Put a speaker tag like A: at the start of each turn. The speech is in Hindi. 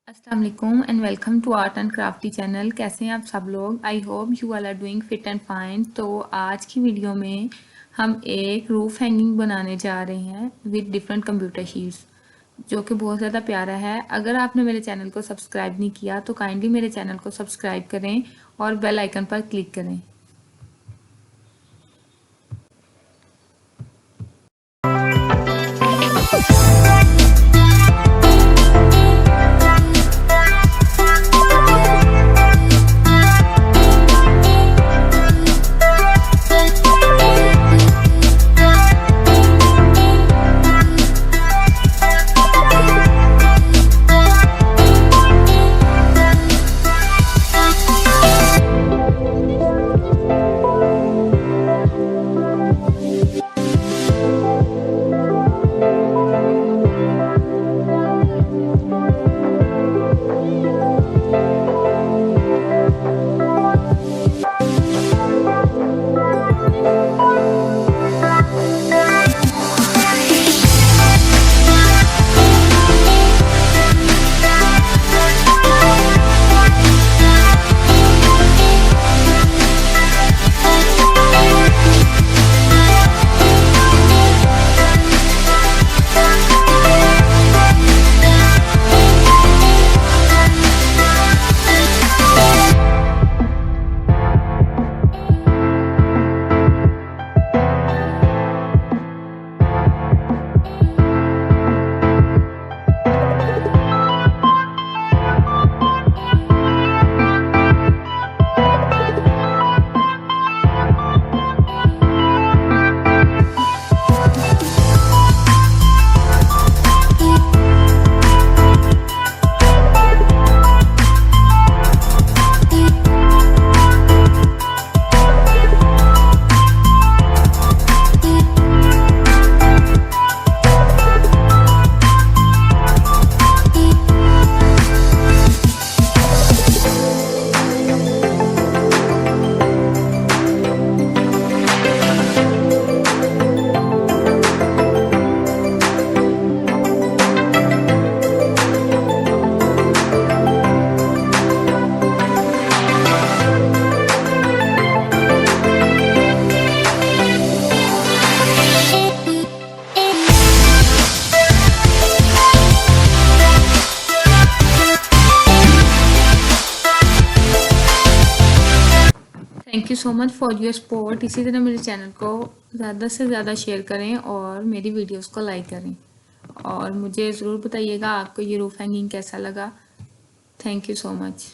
A: अस्सलाम वालेकुम and welcome to art and crafty channel. कैसे हैं आप सब लोग? I hope you all are doing fit and fine. तो आज की वीडियो में हम एक रूफ हैंगिंग बनाने जा रहे हैं विद डिफरेंट कंप्यूटर शीट्स, जो कि बहुत ज़्यादा प्यारा है। अगर आपने मेरे चैनल को सब्सक्राइब नहीं किया तो काइंडली मेरे चैनल को सब्सक्राइब करें और बेल आइकन पर क्लिक करें। Thank you so much for your support. इसी तरह मेरे चैनल को ज़्यादा से ज़्यादा शेयर करें और मेरी वीडियोस को लाइक करें और मुझे ज़रूर बताइएगा आपको ये रूफ हैंगिंग कैसा लगा। Thank you so much.